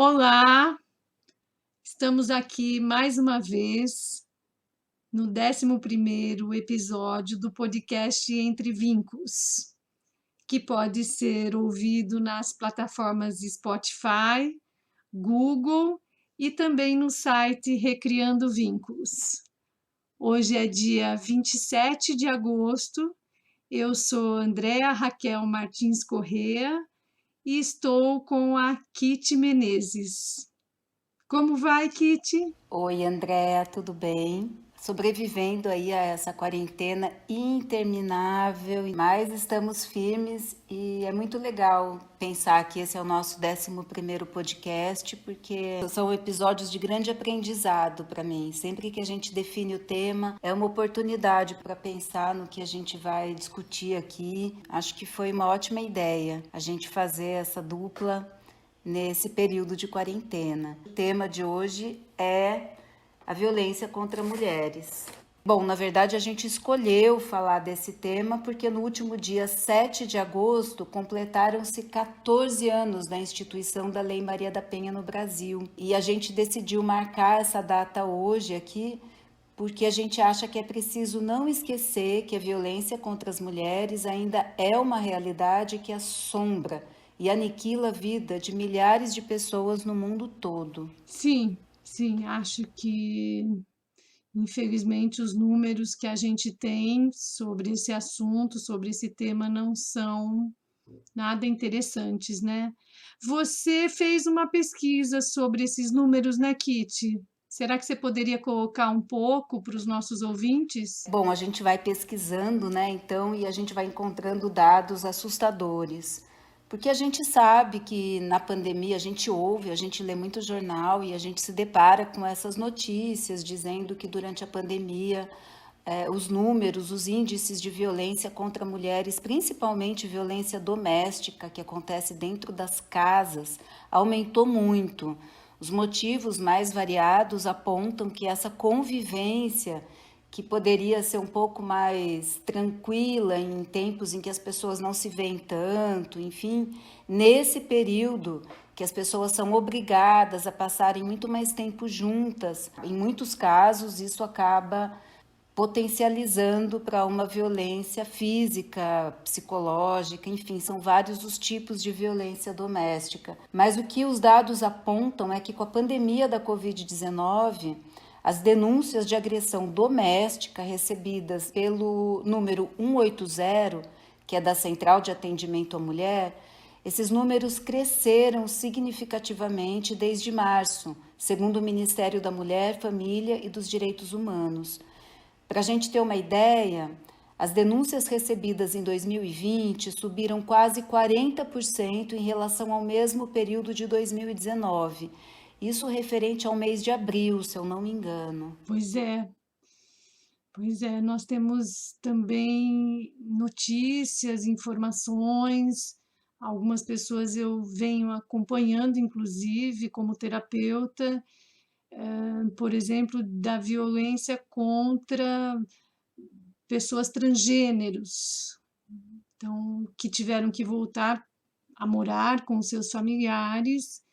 Olá, estamos aqui mais uma vez no 11º episódio do podcast Entre Vincos, que pode ser ouvido nas plataformas Spotify, Google e também no site Recriando Vínculos. Hoje é dia 27 de agosto, eu sou Andréa Raquel Martins Corrêa e estou com a Kitty Menezes. Como vai, Kitty? Oi, Andréa, tudo bem? Sobrevivendo aí a essa quarentena interminável, mas estamos firmes e é muito legal pensar que esse é o nosso 11º podcast, porque são episódios de grande aprendizado para mim. Sempre que a gente define o tema, é uma oportunidade para pensar no que a gente vai discutir aqui. Acho que foi uma ótima ideia a gente fazer essa dupla nesse período de quarentena. O tema de hoje é a violência contra mulheres. Bom, na verdade a gente escolheu falar desse tema porque no último dia 7 de agosto completaram-se 14 anos da instituição da Lei Maria da Penha no Brasil. E a gente decidiu marcar essa data hoje aqui porque a gente acha que é preciso não esquecer que a violência contra as mulheres ainda é uma realidade que assombra e aniquila a vida de milhares de pessoas no mundo todo. Sim, acho que, infelizmente, os números que a gente tem sobre esse assunto, sobre esse tema, não são nada interessantes, né? Você fez uma pesquisa sobre esses números, né, Kitty? Será que você poderia colocar um pouco para os nossos ouvintes? Bom, a gente vai pesquisando, né, então, e a gente vai encontrando dados assustadores. Porque a gente sabe que na pandemia a gente ouve, a gente lê muito jornal e a gente se depara com essas notícias dizendo que durante a pandemia os números, os índices de violência contra mulheres, principalmente violência doméstica, que acontece dentro das casas, aumentou muito. Os motivos mais variados apontam que essa convivência, que poderia ser um pouco mais tranquila em tempos em que as pessoas não se veem tanto, enfim, nesse período que as pessoas são obrigadas a passarem muito mais tempo juntas, em muitos casos isso acaba potencializando para uma violência física, psicológica, enfim, são vários os tipos de violência doméstica. Mas o que os dados apontam é que com a pandemia da Covid-19, as denúncias de agressão doméstica recebidas pelo número 180, que é da Central de Atendimento à Mulher, esses números cresceram significativamente desde março, segundo o Ministério da Mulher, Família e dos Direitos Humanos. Para a gente ter uma ideia, as denúncias recebidas em 2020 subiram quase 40% em relação ao mesmo período de 2019. Isso referente ao mês de abril, se eu não me engano. Pois é, nós temos também notícias, informações, algumas pessoas eu venho acompanhando, inclusive, como terapeuta, por exemplo, da violência contra pessoas transgêneros, então, que tiveram que voltar a morar com seus familiares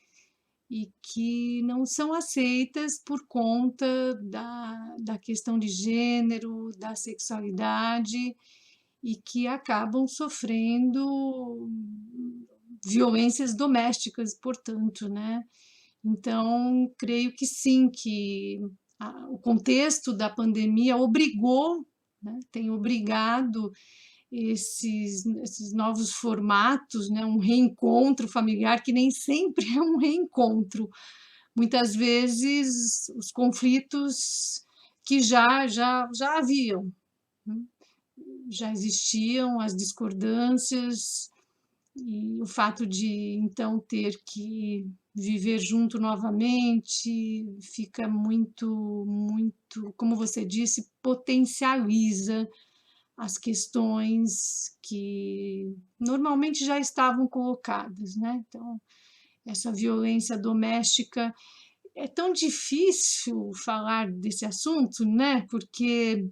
e que não são aceitas por conta da questão de gênero, da sexualidade, e que acabam sofrendo violências domésticas, portanto, né? Então, creio que sim, que o contexto da pandemia obrigou, né, tem obrigado esses novos formatos, né, um reencontro familiar que nem sempre é um reencontro. Muitas vezes os conflitos que já haviam, né, já existiam, as discordâncias, e o fato de então ter que viver junto novamente fica muito, como você disse, potencializa as questões que normalmente já estavam colocadas, né? Então, essa violência doméstica é tão difícil falar desse assunto, né? Porque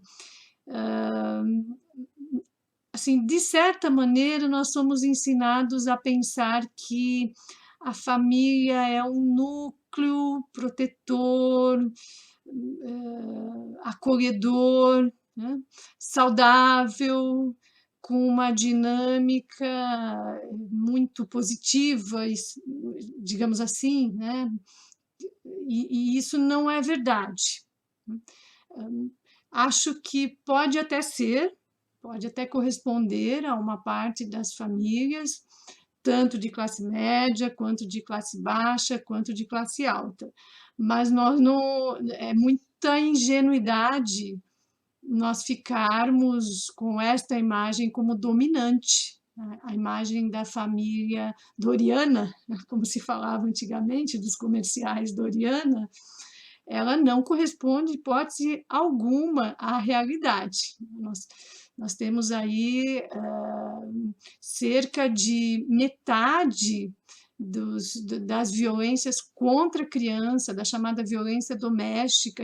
assim, de certa maneira, nós somos ensinados a pensar que a família é um núcleo protetor, acolhedor, né? Saudável, com uma dinâmica muito positiva, digamos assim, né? E isso não é verdade. Acho que pode até corresponder a uma parte das famílias, tanto de classe média, quanto de classe baixa, quanto de classe alta. Mas nós não, é muita ingenuidade nós ficarmos com esta imagem como dominante, né? A imagem da família doriana, como se falava antigamente, dos comerciais Doriana, ela não corresponde, hipótese alguma, à realidade. Nós temos aí cerca de metade das violências contra a criança, da chamada violência doméstica,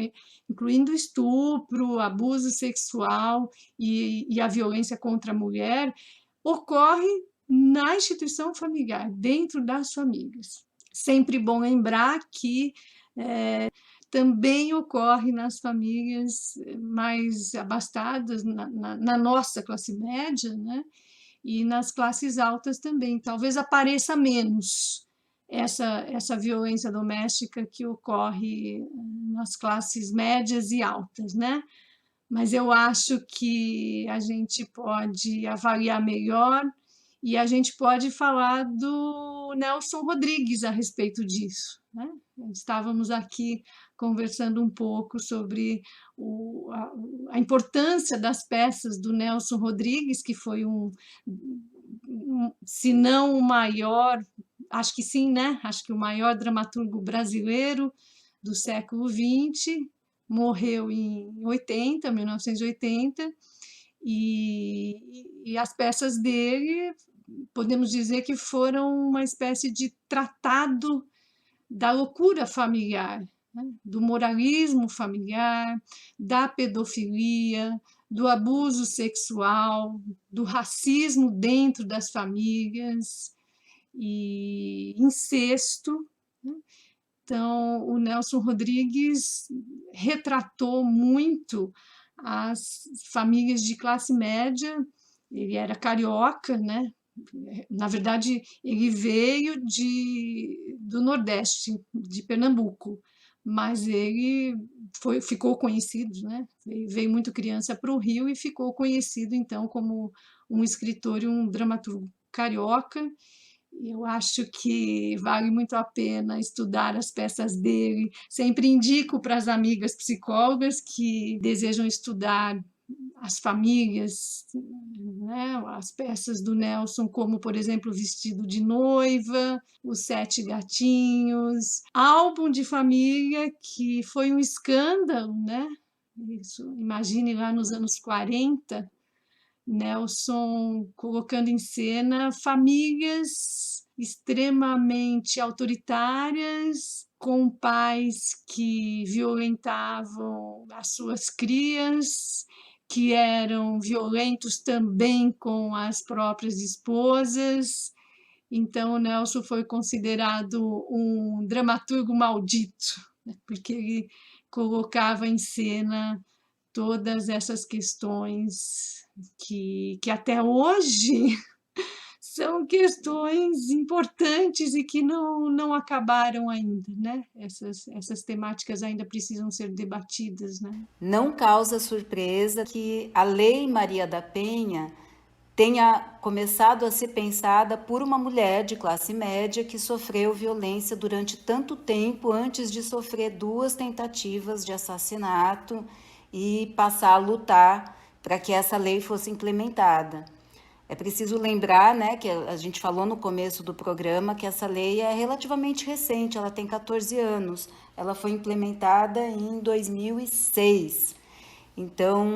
incluindo estupro, abuso sexual e a violência contra a mulher, ocorre na instituição familiar, dentro das famílias. Sempre bom lembrar que também ocorre nas famílias mais abastadas, na nossa classe média, né? E nas classes altas também. Talvez apareça menos essa violência doméstica que ocorre nas classes médias e altas, né? Mas eu acho que a gente pode avaliar melhor e a gente pode falar do Nelson Rodrigues a respeito disso, né? Estávamos aqui conversando um pouco sobre a importância das peças do Nelson Rodrigues, que foi se não o maior, acho que sim, né? Acho que o maior dramaturgo brasileiro do século XX, morreu em 1980, e as peças dele, podemos dizer que foram uma espécie de tratado da loucura familiar, né? Do moralismo familiar, da pedofilia, do abuso sexual, do racismo dentro das famílias e incesto, né? Então, o Nelson Rodrigues retratou muito as famílias de classe média. Ele era carioca, né? Na verdade, ele veio do Nordeste, de Pernambuco, mas ele ficou conhecido, né? Veio muito criança para o Rio e ficou conhecido, então, como um escritor e um dramaturgo carioca. Eu acho que vale muito a pena estudar as peças dele. Sempre indico para as amigas psicólogas que desejam estudar as famílias, né? As peças do Nelson, como, por exemplo, Vestido de Noiva, Os Sete Gatinhos, álbum de família que foi um escândalo, né? Isso, imagine lá nos anos 40, Nelson colocando em cena famílias extremamente autoritárias, com pais que violentavam as suas crias, que eram violentos também com as próprias esposas. Então, o Nelson foi considerado um dramaturgo maldito, né? Porque ele colocava em cena todas essas questões que até hoje são questões importantes e que não acabaram ainda, né? Essas temáticas ainda precisam ser debatidas, né? Não causa surpresa que a Lei Maria da Penha tenha começado a ser pensada por uma mulher de classe média que sofreu violência durante tanto tempo antes de sofrer 2 tentativas de assassinato e passar a lutar para que essa lei fosse implementada. É preciso lembrar, né, que a gente falou no começo do programa que essa lei é relativamente recente, ela tem 14 anos. Ela foi implementada em 2006. Então,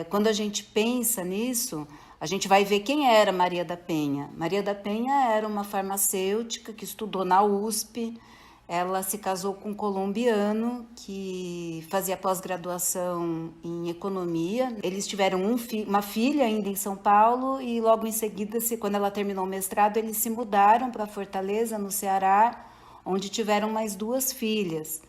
quando a gente pensa nisso, a gente vai ver quem era Maria da Penha. Maria da Penha era uma farmacêutica que estudou na USP, ela se casou com um colombiano que fazia pós-graduação em economia. Eles tiveram uma filha ainda em São Paulo e logo em seguida, quando ela terminou o mestrado, eles se mudaram para Fortaleza, no Ceará, onde tiveram mais 2 filhas.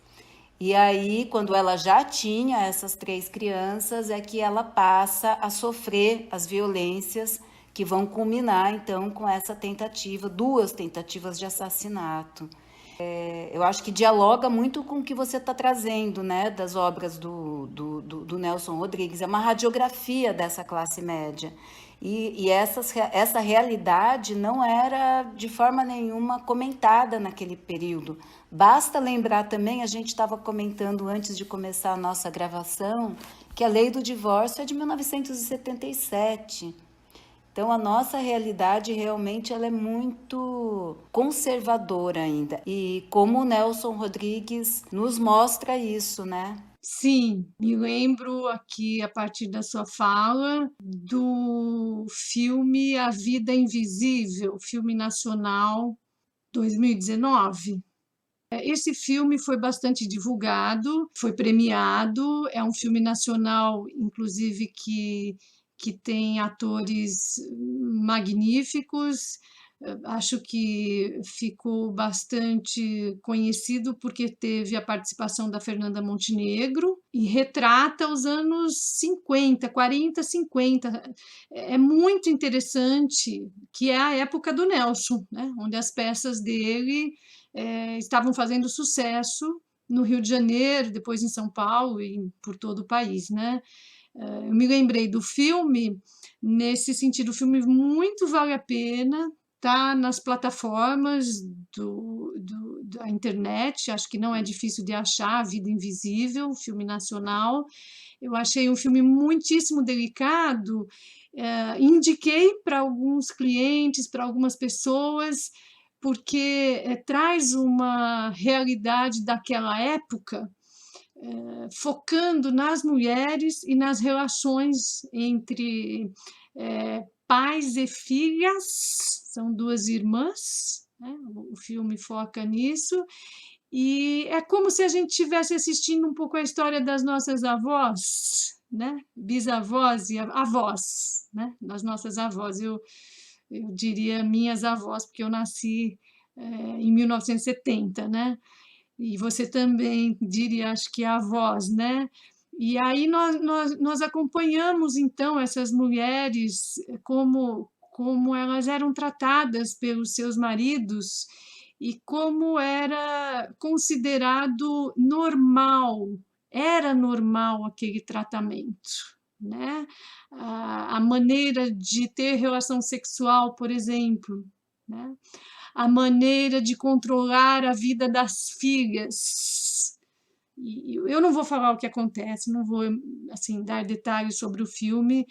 E aí, quando ela já tinha essas 3 crianças, é que ela passa a sofrer as violências que vão culminar, então, com essa tentativa, 2 tentativas de assassinato. Eu acho que dialoga muito com o que você está trazendo, né, das obras do Nelson Rodrigues. É uma radiografia dessa classe média. E essa realidade não era de forma nenhuma comentada naquele período. Basta lembrar também, a gente estava comentando antes de começar a nossa gravação, que a lei do divórcio é de 1977. Então, a nossa realidade realmente ela é muito conservadora ainda. E como o Nelson Rodrigues nos mostra isso, né? Sim, me lembro aqui, a partir da sua fala, do filme A Vida Invisível, filme nacional 2019. Esse filme foi bastante divulgado, foi premiado, é um filme nacional, inclusive, que tem atores magníficos. Acho que ficou bastante conhecido porque teve a participação da Fernanda Montenegro e retrata os anos 50, 40, 50. É muito interessante, que é a época do Nelson, né? Onde as peças dele estavam fazendo sucesso no Rio de Janeiro, depois em São Paulo e por todo o país, né? Eu me lembrei do filme, nesse sentido, o filme muito vale a pena, tá nas plataformas da internet, acho que não é difícil de achar, A Vida Invisível, filme nacional. Eu achei um filme muitíssimo delicado, indiquei para alguns clientes, para algumas pessoas, porque traz uma realidade daquela época, focando nas mulheres e nas relações entre pais e filhas, são 2 irmãs, né? O filme foca nisso, e é como se a gente estivesse assistindo um pouco a história das nossas avós, né? Bisavós e avós, né? Das nossas avós. Eu diria minhas avós, porque eu nasci em 1970, né? E você também diria, acho que avós, né? E aí nós acompanhamos, então, essas mulheres, como elas eram tratadas pelos seus maridos e como era considerado normal, era normal aquele tratamento, né? A maneira de ter relação sexual, por exemplo, né? A maneira de controlar a vida das filhas. E eu não vou falar o que acontece, não vou assim dar detalhes sobre o filme,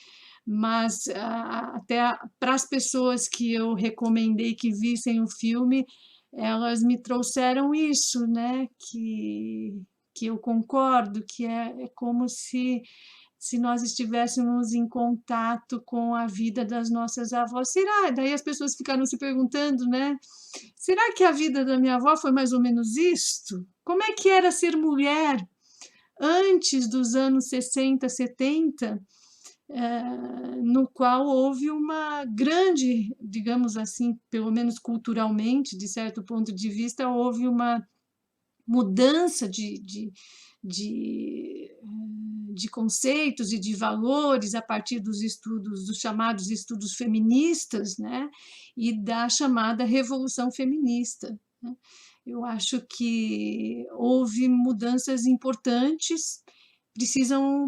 mas até para as pessoas que eu recomendei que vissem o filme, elas me trouxeram isso, né? Que eu concordo, que é como se nós estivéssemos em contato com a vida das nossas avós. Será? Daí as pessoas ficaram se perguntando, né? Será que a vida da minha avó foi mais ou menos isto? Como é que era ser mulher antes dos anos 60, 70, no qual houve uma grande, digamos assim, pelo menos culturalmente, de certo ponto de vista, houve uma mudança de, de conceitos e de valores a partir dos estudos, dos chamados estudos feministas, né? E da chamada Revolução Feminista, né? Eu acho que houve mudanças importantes,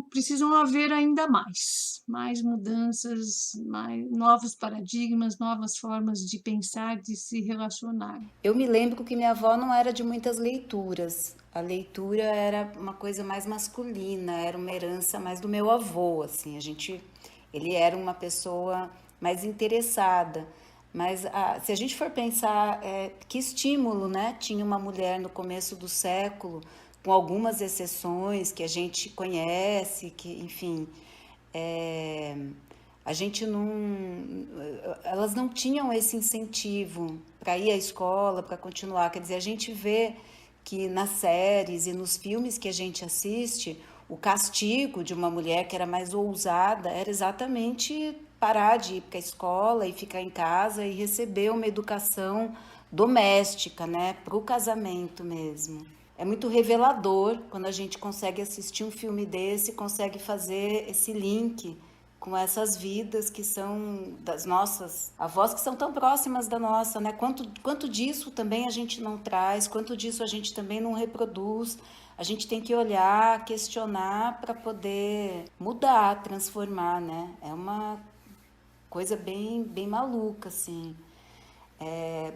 precisam haver ainda mais mudanças, mais novos paradigmas, novas formas de pensar, de se relacionar. Eu me lembro que minha avó não era de muitas leituras. A leitura era uma coisa mais masculina, era uma herança mais do meu avô, assim. Ele era uma pessoa mais interessada. Mas se a gente for pensar que estímulo, né, tinha uma mulher no começo do século, com algumas exceções que a gente conhece, que, enfim, a gente não, elas não tinham esse incentivo para ir à escola, para continuar. Quer dizer, a gente vê que nas séries e nos filmes que a gente assiste, o castigo de uma mulher que era mais ousada era exatamente parar de ir para a escola e ficar em casa e receber uma educação doméstica, né, para o casamento mesmo. É muito revelador quando a gente consegue assistir um filme desse, consegue fazer esse link com essas vidas que são das nossas avós, que são tão próximas da nossa, né? Quanto disso também a gente não traz, quanto disso a gente também não reproduz. A gente tem que olhar, questionar para poder mudar, transformar, né? É uma coisa bem maluca, assim.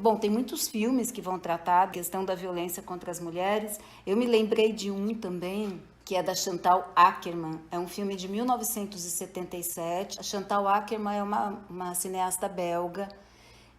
Bom, tem muitos filmes que vão tratar a questão da violência contra as mulheres. Eu me lembrei de um também, que é da Chantal Akerman. É um filme de 1977. A Chantal Akerman é uma cineasta belga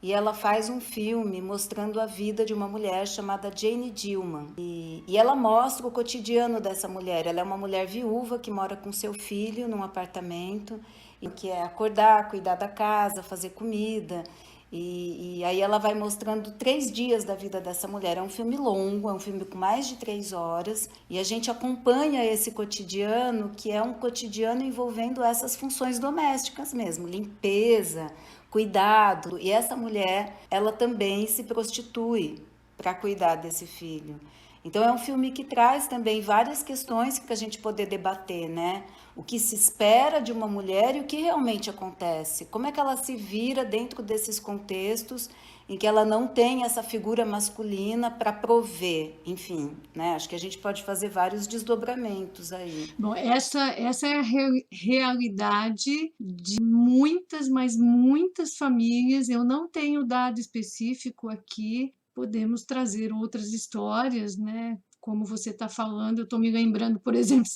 e ela faz um filme mostrando a vida de uma mulher chamada Jane Dillman. E ela mostra o cotidiano dessa mulher. Ela é uma mulher viúva que mora com seu filho num apartamento, e que é acordar, cuidar da casa, fazer comida. E aí ela vai mostrando 3 dias da vida dessa mulher. É um filme longo, é um filme com mais de 3 horas, e a gente acompanha esse cotidiano, que é um cotidiano envolvendo essas funções domésticas mesmo, limpeza, cuidado. E essa mulher, ela também se prostitui para cuidar desse filho. Então é um filme que traz também várias questões que a gente poder debater, né? O que se espera de uma mulher e o que realmente acontece. Como é que ela se vira dentro desses contextos em que ela não tem essa figura masculina para prover, enfim, né? Acho que a gente pode fazer vários desdobramentos aí. Bom, essa é a realidade de muitas, mas muitas famílias. Eu não tenho dado específico aqui, podemos trazer outras histórias, né? Como você está falando, eu estou me lembrando, por exemplo,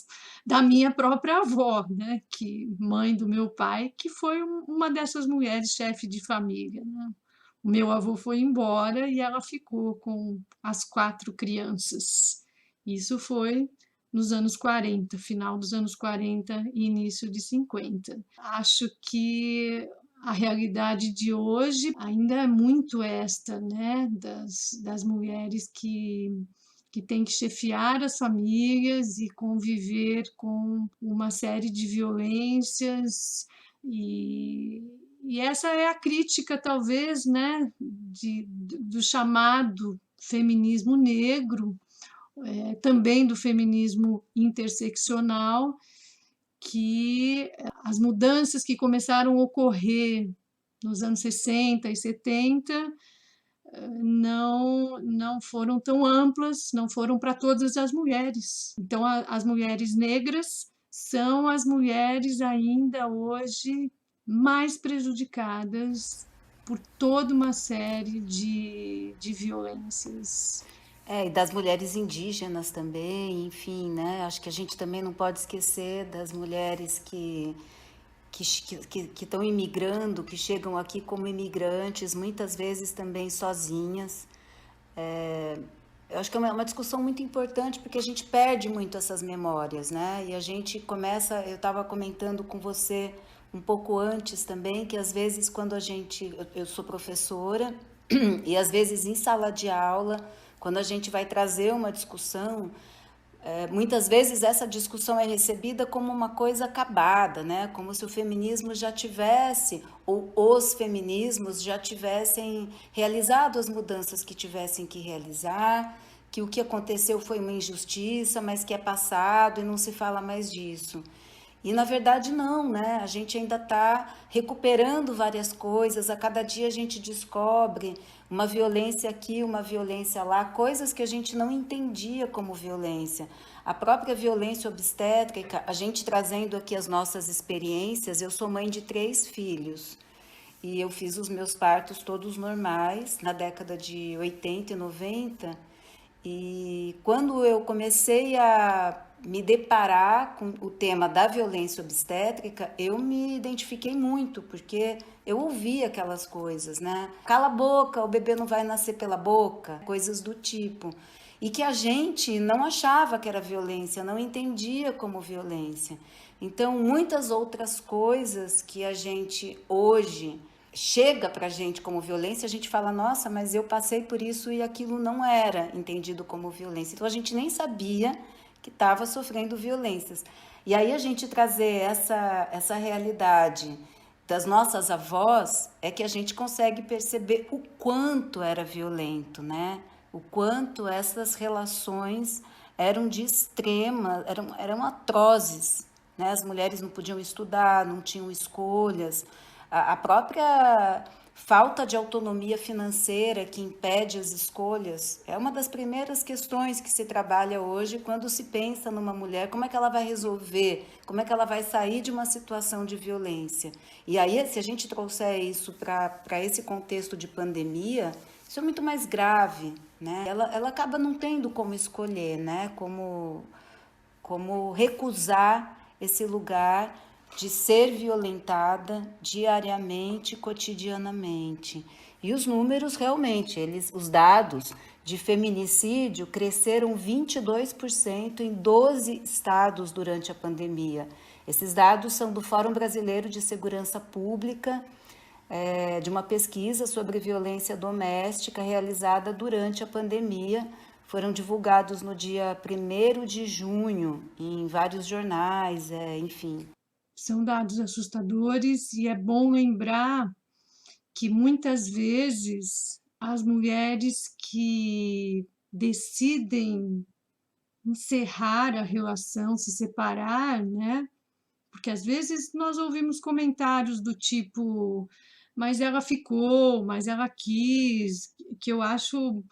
da minha própria avó, né? Que mãe do meu pai, que foi uma dessas mulheres chefe de família, né? O meu avô foi embora e ela ficou com as 4 crianças. Isso foi nos anos 40, final dos anos 40 e início de 50. Acho que a realidade de hoje ainda é muito esta, né, das mulheres que têm que chefiar as famílias e conviver com uma série de violências e essa é a crítica, talvez, né, do chamado feminismo negro, também do feminismo interseccional, que as mudanças que começaram a ocorrer nos anos 60 e 70 não foram tão amplas, não foram para todas as mulheres. Então, as mulheres negras são as mulheres ainda hoje mais prejudicadas por toda uma série de violências. E das mulheres indígenas também, enfim, né? Acho que a gente também não pode esquecer das mulheres que estão imigrando, que chegam aqui como imigrantes, muitas vezes também sozinhas. Eu acho que é uma discussão muito importante, porque a gente perde muito essas memórias, né? E a gente começa, eu estava comentando com você um pouco antes também, que às vezes quando eu sou professora, e às vezes em sala de aula, quando a gente vai trazer uma discussão, muitas vezes essa discussão é recebida como uma coisa acabada, né? Como se o feminismo já tivesse, ou os feminismos já tivessem realizado as mudanças que tivessem que realizar, que o que aconteceu foi uma injustiça, mas que é passado e não se fala mais disso. E na verdade não, né? A gente ainda está recuperando várias coisas, a cada dia a gente descobre uma violência aqui, uma violência lá, coisas que a gente não entendia como violência. A própria violência obstétrica, a gente trazendo aqui as nossas experiências, eu sou mãe de 3 filhos e eu fiz os meus partos todos normais na década de 80 e 90, e quando eu comecei a me deparar com o tema da violência obstétrica, eu me identifiquei muito, porque eu ouvia aquelas coisas, né? Cala a boca, o bebê não vai nascer pela boca, coisas do tipo. E que a gente não achava que era violência, não entendia como violência. Então, muitas outras coisas que a gente hoje chega para a gente como violência, a gente fala, nossa, mas eu passei por isso e aquilo não era entendido como violência. Então a gente nem sabia que estava sofrendo violências. E aí a gente trazer essa realidade das nossas avós é que a gente consegue perceber o quanto era violento, né? O quanto essas relações eram de extrema, eram atrozes, né? As mulheres não podiam estudar, não tinham escolhas, a própria falta de autonomia financeira que impede as escolhas é uma das primeiras questões que se trabalha hoje quando se pensa numa mulher, como é que ela vai resolver, como é que ela vai sair de uma situação de violência. E aí, se a gente trouxer isso para esse contexto de pandemia, isso é muito mais grave, né? Ela acaba não tendo como escolher, né? Como recusar esse lugar de ser violentada diariamente, cotidianamente. E os números realmente, os dados de feminicídio cresceram 22% em 12 estados durante a pandemia. Esses dados são do Fórum Brasileiro de Segurança Pública, de uma pesquisa sobre violência doméstica realizada durante a pandemia. Foram divulgados no dia 1º de junho em vários jornais, enfim. São dados assustadores e é bom lembrar que muitas vezes as mulheres que decidem encerrar a relação, se separar, né? Porque às vezes nós ouvimos comentários do tipo, mas ela ficou, mas ela quis, que eu acho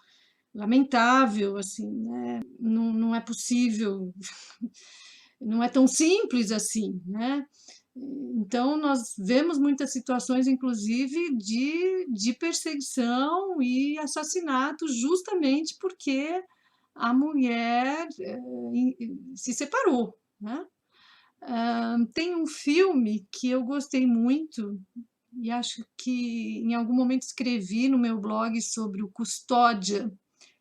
lamentável, assim, né? Não é possível, não é tão simples assim, né? Então, nós vemos muitas situações, inclusive, de perseguição e assassinato, justamente porque a mulher se separou, né? Tem um filme que eu gostei muito e acho que em algum momento escrevi no meu blog sobre o Custódia.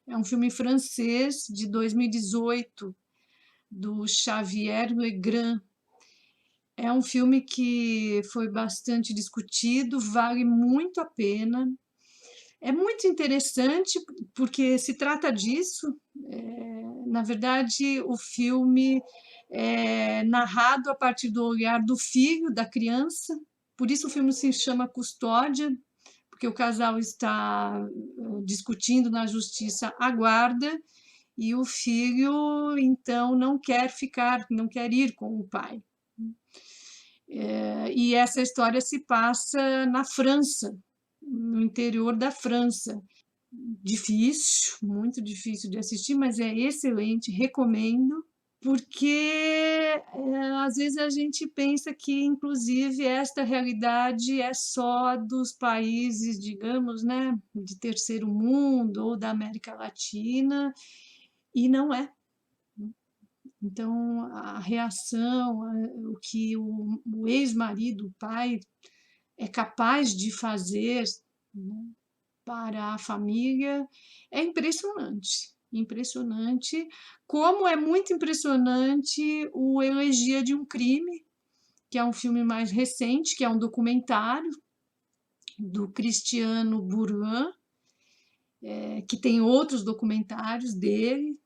É um filme francês de 2018, do Xavier Legrand. É um filme que foi bastante discutido, vale muito a pena. É muito interessante porque se trata disso. Na verdade, o filme é narrado a partir do olhar do filho da criança, por isso o filme se chama Custódia, porque o casal está discutindo na justiça a guarda e o filho, então, não quer ficar, não quer ir com o pai. E essa história se passa na França, no interior da França. Difícil, muito difícil de assistir, mas é excelente, recomendo, porque às vezes a gente pensa que, inclusive, esta realidade é só dos países, digamos, né, de terceiro mundo ou da América Latina, e não é. Então, a reação, o que o ex-marido, o pai, é capaz de fazer, né, para a família é impressionante. Impressionante. Como é muito impressionante o Elegia de um Crime, que é um filme mais recente, que é um documentário do Cristiano Burlan, que tem outros documentários dele.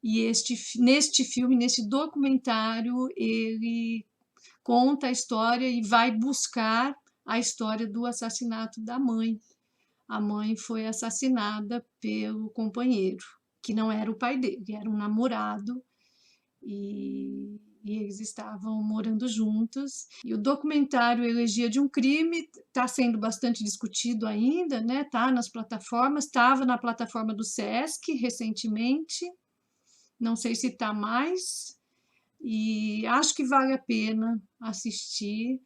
E neste filme, nesse documentário, ele conta a história e vai buscar a história do assassinato da mãe. A mãe foi assassinada pelo companheiro, que não era o pai dele, era um namorado, e eles estavam morando juntos. E o documentário Elegia de um Crime está sendo bastante discutido ainda, né? Está nas plataformas, estava na plataforma do Sesc recentemente, não sei se está mais, e acho que vale a pena assistir,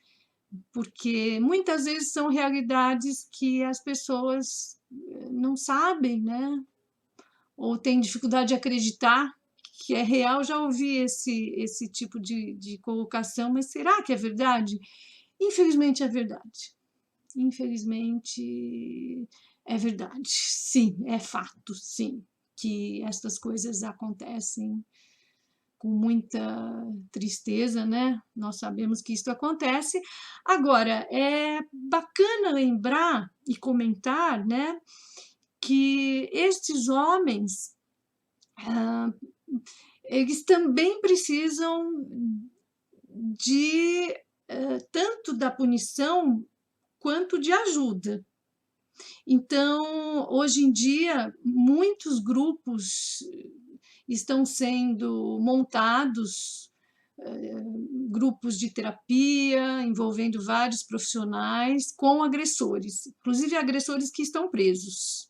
porque muitas vezes são realidades que as pessoas não sabem, né? Ou têm dificuldade de acreditar que é real. Já ouvi esse tipo de colocação, mas será que é verdade? Infelizmente é verdade. Infelizmente é verdade. Sim, é fato, sim, que estas coisas acontecem com muita tristeza, né? Nós sabemos que isso acontece. Agora, é bacana lembrar e comentar, né, que estes homens, ah, eles também precisam de tanto da punição quanto de ajuda. Então, hoje em dia, muitos grupos estão sendo montados, grupos de terapia, envolvendo vários profissionais, com agressores, inclusive agressores que estão presos.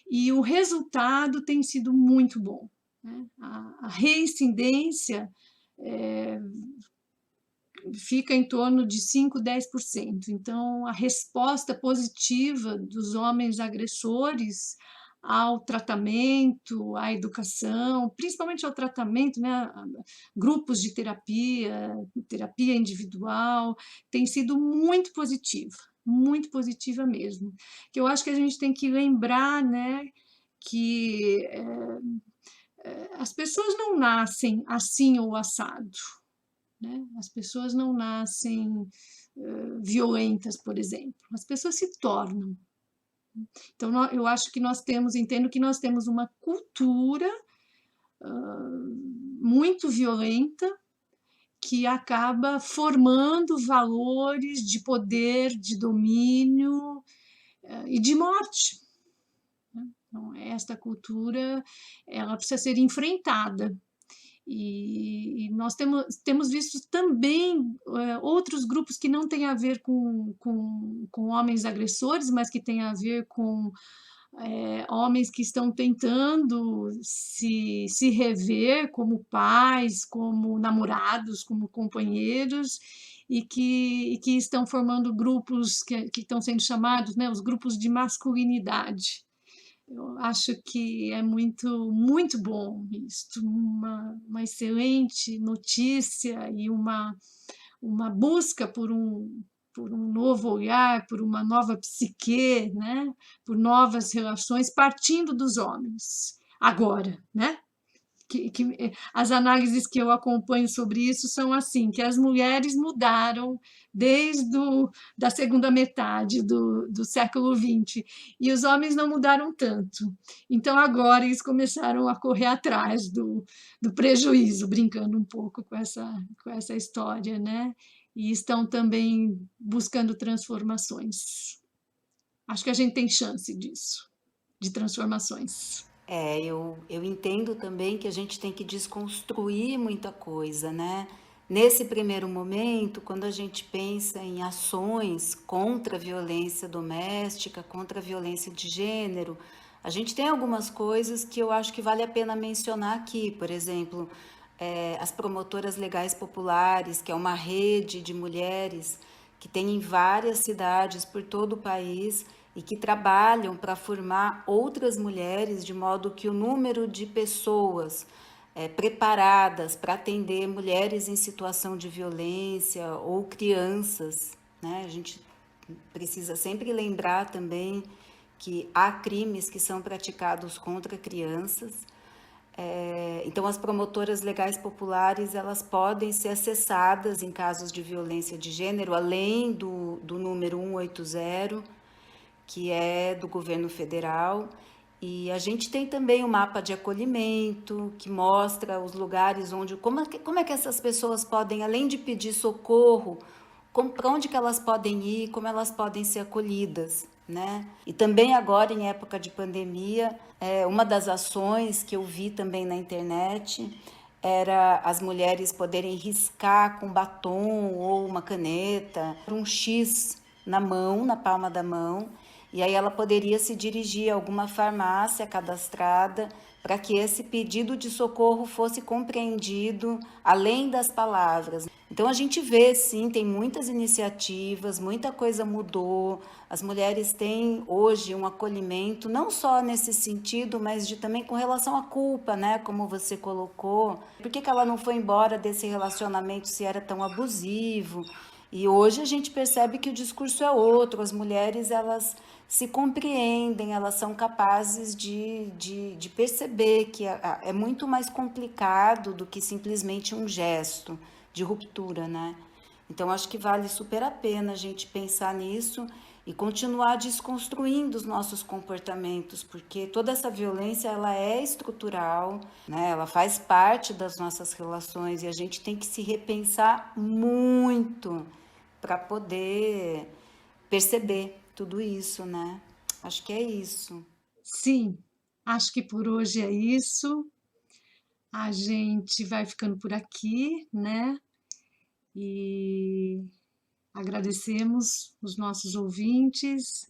E o resultado tem sido muito bom, né? A reincidência fica em torno de 5, 10%. Então, a resposta positiva dos homens agressores ao tratamento, à educação, principalmente ao tratamento, né? Grupos de terapia, terapia individual, tem sido muito positiva mesmo. Que eu acho que a gente tem que lembrar, né, que as pessoas não nascem assim ou assado, né? As pessoas não nascem violentas, por exemplo, as pessoas se tornam. Então, eu acho que entendo que nós temos uma cultura muito violenta que acaba formando valores de poder, de domínio e de morte. Então, esta cultura, ela precisa ser enfrentada. E nós temos visto também outros grupos que não têm a ver com homens agressores, mas que têm a ver com homens que estão tentando se rever como pais, como namorados, como companheiros, e que estão formando grupos que estão sendo chamados, né, os grupos de masculinidade. Eu acho que é muito bom isso, uma excelente notícia e uma busca por um novo olhar, por uma nova psique, né? Por novas relações, partindo dos homens, agora, né? As análises que eu acompanho sobre isso são assim, que as mulheres mudaram desde da segunda metade do século XX, e os homens não mudaram tanto. Então, agora eles começaram a correr atrás do prejuízo, brincando um pouco com essa história, né? E estão também buscando transformações. Acho que a gente tem chance disso, de transformações. Eu entendo também que a gente tem que desconstruir muita coisa, né? Nesse primeiro momento, quando a gente pensa em ações contra a violência doméstica, contra a violência de gênero, a gente tem algumas coisas que eu acho que vale a pena mencionar aqui. Por exemplo, as promotoras legais populares, que é uma rede de mulheres que tem em várias cidades por todo o país e que trabalham para formar outras mulheres, de modo que o número de pessoas preparadas para atender mulheres em situação de violência ou crianças, né? A gente precisa sempre lembrar também que há crimes que são praticados contra crianças. Então, as promotoras legais populares, elas podem ser acessadas em casos de violência de gênero, além do número 180, que é do governo federal. E a gente tem também o mapa de acolhimento, que mostra os lugares onde... Como é que essas pessoas podem, além de pedir socorro, para onde que elas podem ir, como elas podem ser acolhidas, né? E também agora, em época de pandemia, uma das ações que eu vi também na internet era as mulheres poderem riscar com batom ou uma caneta um X na mão, na palma da mão, e aí ela poderia se dirigir a alguma farmácia cadastrada para que esse pedido de socorro fosse compreendido além das palavras. Então a gente vê, sim, tem muitas iniciativas, muita coisa mudou, as mulheres têm hoje um acolhimento, não só nesse sentido, mas também com relação à culpa, né, como você colocou. Por que ela não foi embora desse relacionamento se era tão abusivo? E hoje a gente percebe que o discurso é outro, as mulheres elas se compreendem, elas são capazes de perceber que é muito mais complicado do que simplesmente um gesto de ruptura, né? Então acho que vale super a pena a gente pensar nisso e continuar desconstruindo os nossos comportamentos, porque toda essa violência ela é estrutural, né? Ela faz parte das nossas relações e a gente tem que se repensar muito para poder perceber tudo isso, né? Acho que é isso. Sim, acho que por hoje é isso. A gente vai ficando por aqui, né? E agradecemos os nossos ouvintes.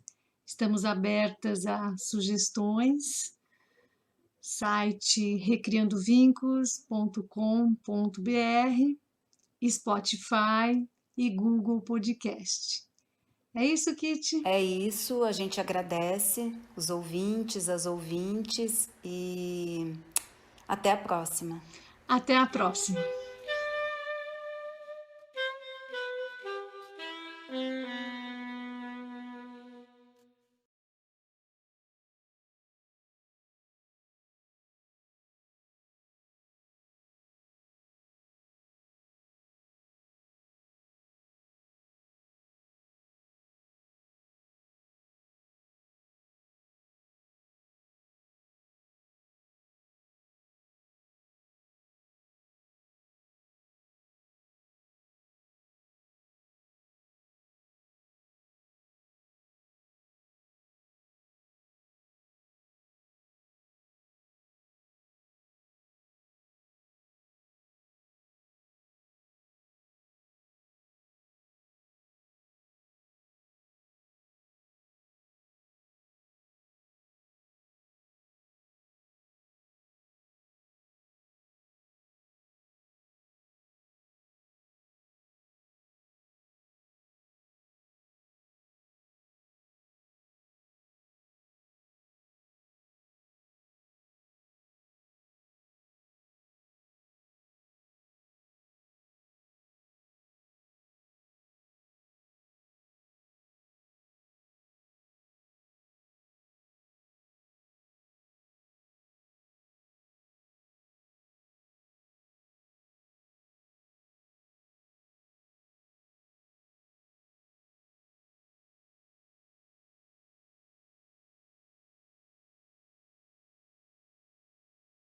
Estamos abertas a sugestões. Site recriandovincos.com.br, Spotify e Google Podcast. É isso, Kitty? É isso, a gente agradece os ouvintes, as ouvintes e até a próxima. Até a próxima!